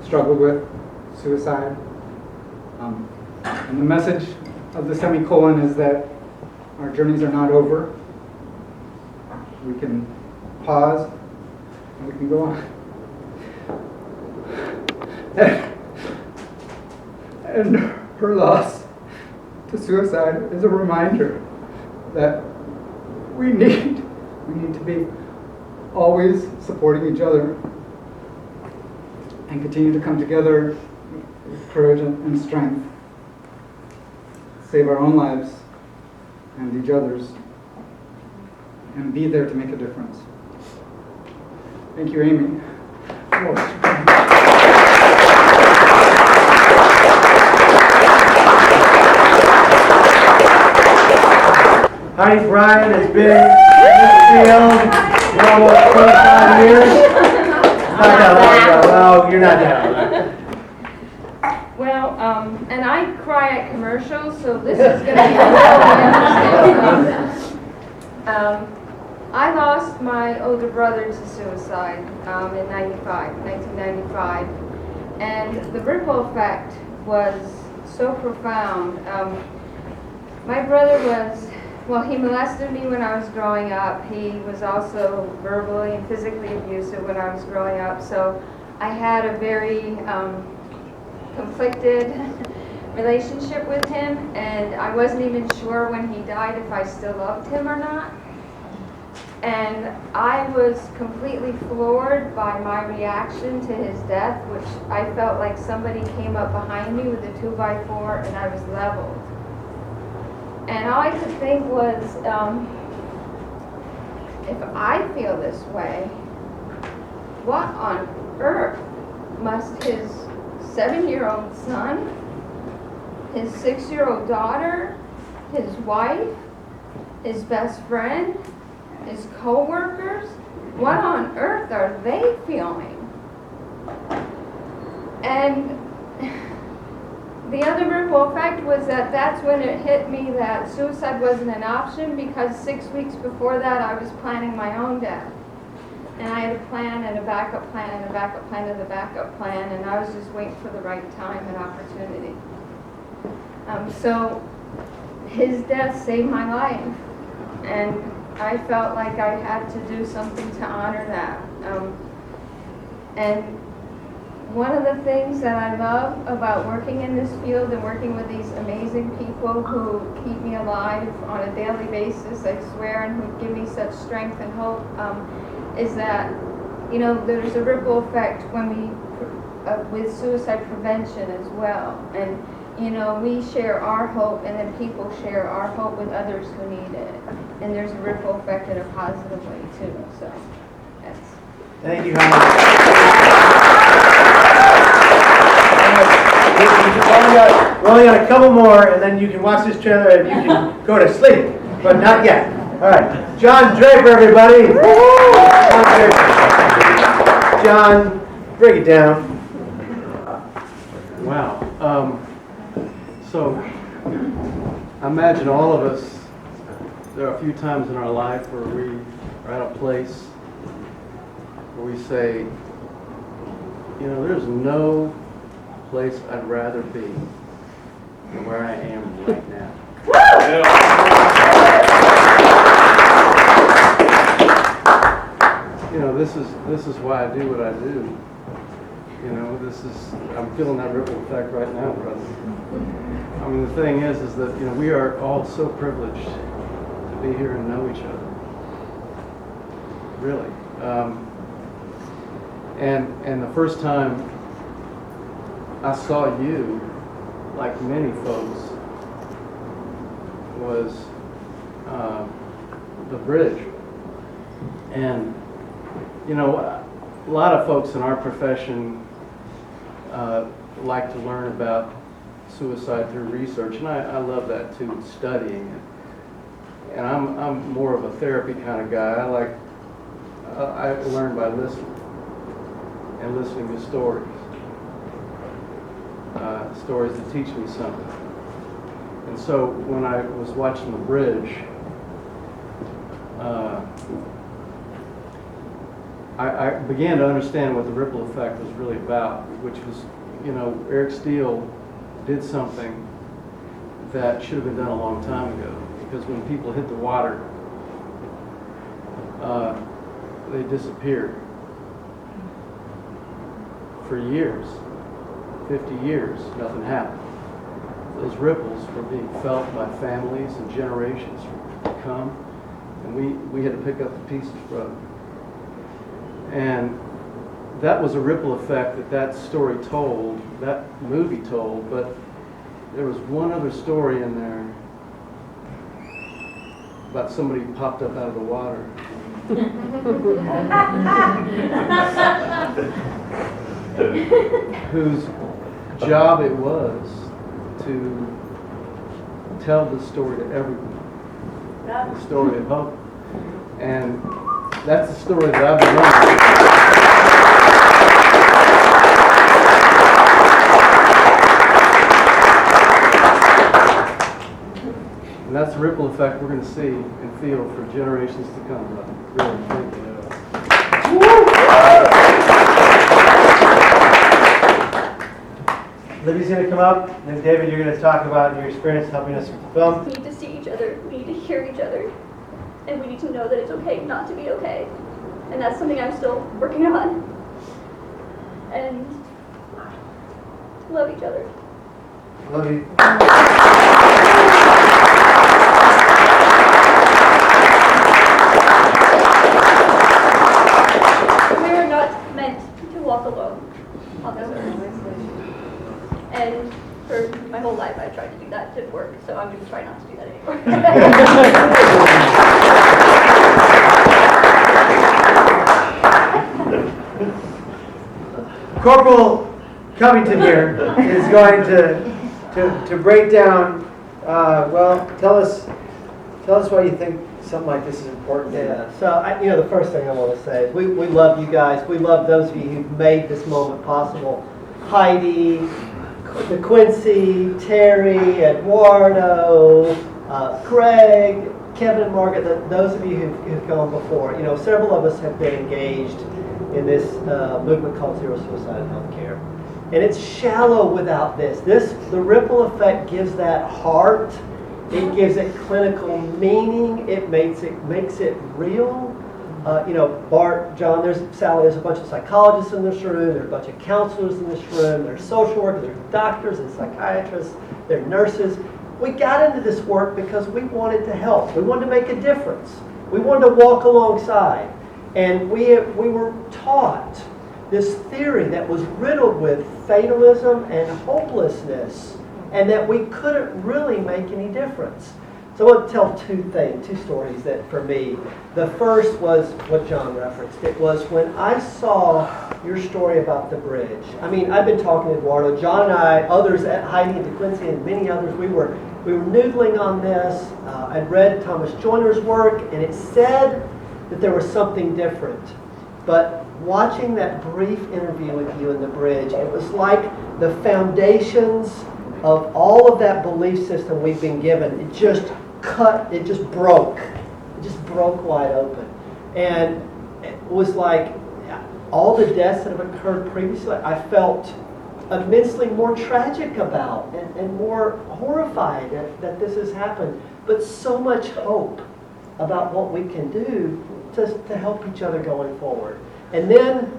struggled with suicide. And the message of the Semicolon is that our journeys are not over. We can pause and we can go on. And her loss to suicide is a reminder that we need to be always supporting each other and continue to come together with courage and strength, save our own lives and each other's, and be there to make a difference. Thank you, Amy. Hines Brian has been in this field for almost 25 years. Not that long ago. Well, you're not that long. Well, and I cry at commercials, so this is going to be I lost my older brother to suicide in 1995, and the ripple effect was so profound. My brother was, well, he molested me when I was growing up. He was also verbally and physically abusive when I was growing up, so I had a very conflicted relationship with him, and I wasn't even sure when he died if I still loved him or not. And I was completely floored by my reaction to his death, which I felt like somebody came up behind me with a 2x4 and I was leveled. And all I could think was, if I feel this way, what on earth must his 7-year-old son, his 6-year-old daughter, his wife, his best friend, his co-workers, what on earth are they feeling? And the other ripple effect was that that's when it hit me that suicide wasn't an option, because 6 weeks before that I was planning my own death. And I had a plan and a backup plan and a backup plan and a backup plan, and I was just waiting for the right time and opportunity. So his death saved my life, and I felt like I had to do something to honor that. And one of the things that I love about working in this field and working with these amazing people who keep me alive on a daily basis, I swear, and who give me such strength and hope, is that, you know, there's a ripple effect when we, with suicide prevention as well. And, you know, we share our hope, and then people share our hope with others who need it. And there's a ripple effect in a positive way, too. So, that's... Thank you, Hines. We only got a couple more, and then you can watch this trailer and you can go to sleep, but not yet. All right, John Draper, everybody. John, break it down. Wow. So, I imagine all of us, there are a few times in our life where we are at a place where we say, you know, there's no place I'd rather be than where I am right now. You know, this is why I do what I do. You know, I'm feeling that ripple effect right now, brother. I mean, the thing is that, you know, we are all so privileged to be here and know each other. Really. And the first time I saw you, like many folks, was the bridge. And, you know, a lot of folks in our profession like to learn about suicide through research, and I love that too, studying it. And I'm more of a therapy kind of guy. I learn by listening and listening to stories. Stories that teach me something. And so when I was watching The Bridge, I began to understand what the ripple effect was really about, which was, you know, Eric Steele did something that should have been done a long time ago, because when people hit the water, they disappeared for years. 50 years, nothing happened. Those ripples were being felt by families and generations to come, and we had to pick up the pieces, brother. And that was a ripple effect that story told, that movie told, but there was one other story in there about somebody who popped up out of the water. Whose job it was to tell the story to everyone, the story of hope. And that's the story that I've been running. And that's the ripple effect we're going to see and feel for generations to come, brother. Really, thank you. Libby's going to come up, and then David, you're going to talk about your experience helping us with the film. We need to see each other, we need to hear each other, and we need to know that it's okay not to be okay. And that's something I'm still working on. And love each other. Love you. We were not meant to walk alone on this earth. And for my whole life I've tried to do that. It didn't work, so I'm going to try not to do that anymore. Corporal Covington here is going to break down, well, tell us why you think something like this is important. Yeah, so the first thing I want to say is we love you guys. We love those of you who've made this moment possible. Heidi, DeQuincy, Terry, Eduardo, Craig, Kevin and Margaret, those of you who've gone before. Several of us have been engaged in this movement called Zero Suicide in Healthcare. And it's shallow without this. The ripple effect gives that heart. It gives it clinical meaning. It makes it real. Bart, John, Sally, there's a bunch of psychologists in this room. There are a bunch of counselors in this room. There's social workers, there's doctors and psychiatrists, there are nurses. We got into this work because we wanted to help. We wanted to make a difference. We wanted to walk alongside. And we were taught this theory that was riddled with fatalism and hopelessness, and that we couldn't really make any difference. So I want to tell two stories that for me. The first was what John referenced. It was when I saw your story about the bridge. I mean, I've been talking to Eduardo, John and I, others at Heidi and DeQuincy and many others, we were noodling on this. I'd read Thomas Joyner's work, and it said that there was something different. But watching that brief interview with you in the bridge, it was like the foundations of all of that belief system we've been given, it just broke. It just broke wide open. And it was like all the deaths that have occurred previously, I felt immensely more tragic about and more horrified that this has happened. But so much hope about what we can do to help each other going forward. And then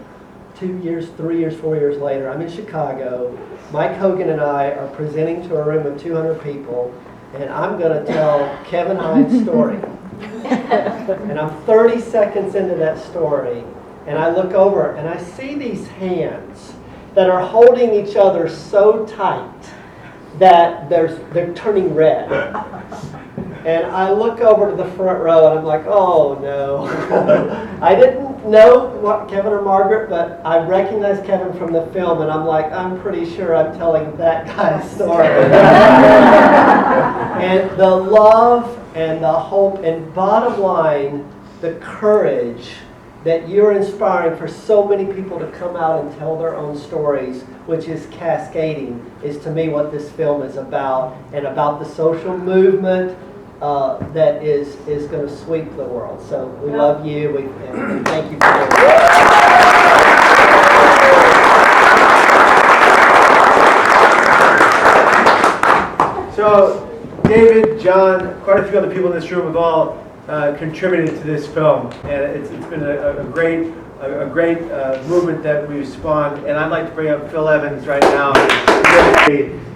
2 years, 3 years, 4 years later, I'm in Chicago. Mike Hogan and I are presenting to a room of 200 people, and I'm going to tell Kevin Hines' story. And I'm 30 seconds into that story, and I look over and I see these hands that are holding each other so tight that they're turning red. And I look over to the front row and I'm like, oh no. I didn't know what Kevin or Margaret, but I recognized Kevin from the film, and I'm like, I'm pretty sure I'm telling that guy's story. And the love and the hope and bottom line, the courage that you're inspiring for so many people to come out and tell their own stories, which is cascading, is to me what this film is about, and about the social movement that is going to sweep the world. So we love you, and thank you for doing that. So, David, John, quite a few other people in this room have all contributed to this film, and it's been a great movement that we've spawned. And I'd like to bring up Phil Evans right now.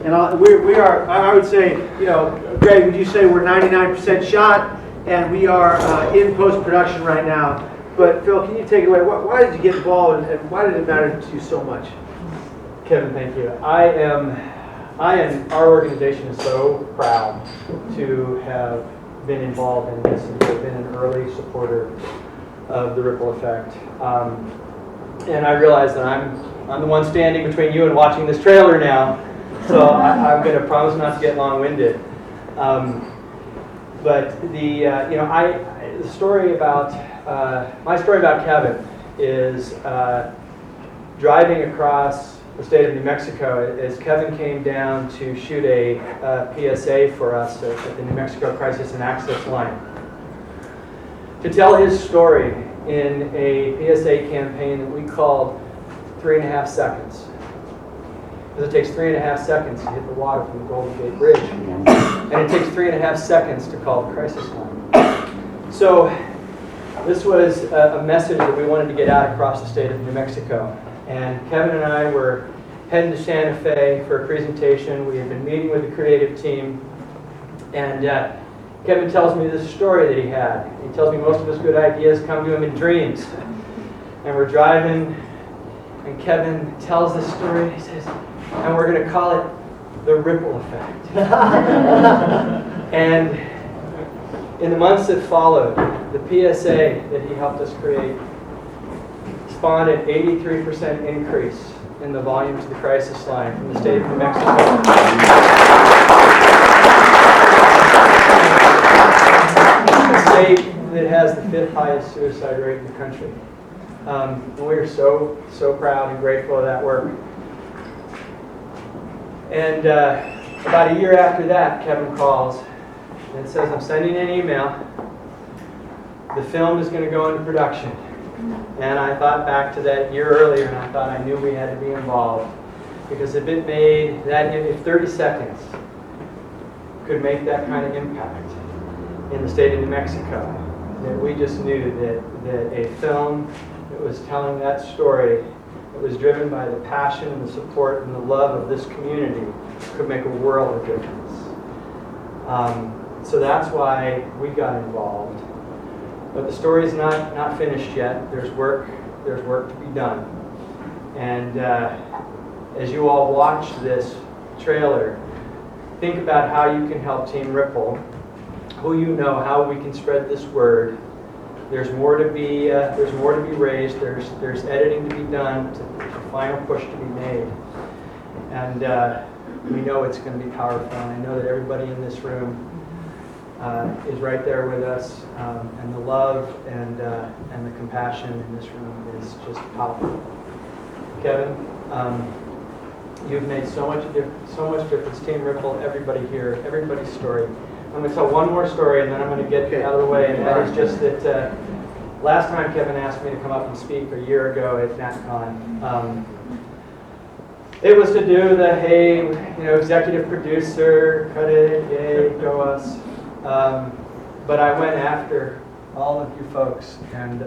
And I would say, Greg, would you say we're 99% shot, and we are in post-production right now. But Phil, can you take it away? Why did you get involved, and why did it matter to you so much? Kevin, thank you. Our organization is so proud to have been involved in this and to have been an early supporter of the ripple effect. And I realize that I'm the one standing between you and watching this trailer now, so I'm going to promise not to get long-winded. But the story about my story about Kevin is driving across the state of New Mexico as Kevin came down to shoot a PSA for us at the New Mexico Crisis and Access Line. To tell his story in a PSA campaign that we called 3.5 seconds. Because it takes 3.5 seconds to hit the water from the Golden Gate Bridge. And it takes 3.5 seconds to call the crisis line. So this was a message that we wanted to get out across the state of New Mexico. And Kevin and I were heading to Santa Fe for a presentation. We had been meeting with the creative team. And Kevin tells me this story that he had. He tells me most of his good ideas come to him in dreams. And we're driving, and Kevin tells this story. He says, and we're going to call it the ripple effect. And in the months that followed, the PSA that he helped us create spawned an 83% increase in the volume to the crisis line from the state of New Mexico. The state that has the 5th highest suicide rate in the country. And we are so proud and grateful of that work. And about a year after that, Kevin calls and says, I'm sending an email. The film is going to go into production. And I thought back to that year earlier, and I thought I knew we had to be involved. Because if it made that, if 30 seconds could make that kind of impact in the state of New Mexico, that we just knew that a film that was telling that story, that was driven by the passion and the support and the love of this community, could make a world of difference. So that's why we got involved. But the story's not finished yet. There's work to be done. And as you all watch this trailer, think about how you can help Team Ripple, who you know, how we can spread this word. There's more to be raised. There's editing to be done, to final push to be made, and we know it's going to be powerful. And I know that everybody in this room is right there with us, and the love and the compassion in this room is just powerful. Kevin, you've made so much difference. Team Ripple, everybody here, everybody's story. I'm going to tell one more story, and then I'm going to get out of the way, and that is just that last time Kevin asked me to come up and speak a year ago at NatCon, it was to do the, hey, executive producer, credit, yay, go us. But I went after all of you folks, and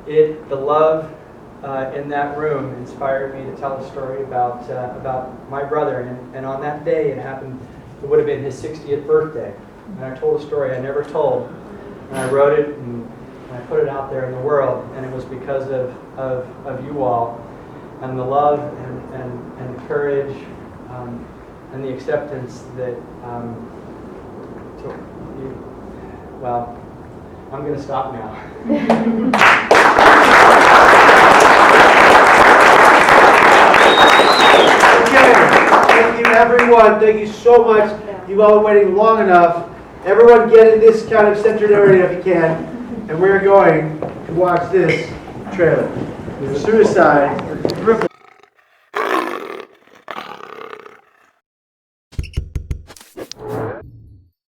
the love in that room inspired me to tell a story about my brother, and on that day it happened. It would have been his 60th birthday. And I told a story I never told. And I wrote it and I put it out there in the world. And it was because of you all and the love and the courage and the acceptance that took you. Well, I'm going to stop now. Thank you, everyone. Thank you so much. You've all been waiting long enough. Everyone get in this kind of centered area if you can. And we're going to watch this trailer. Suicide.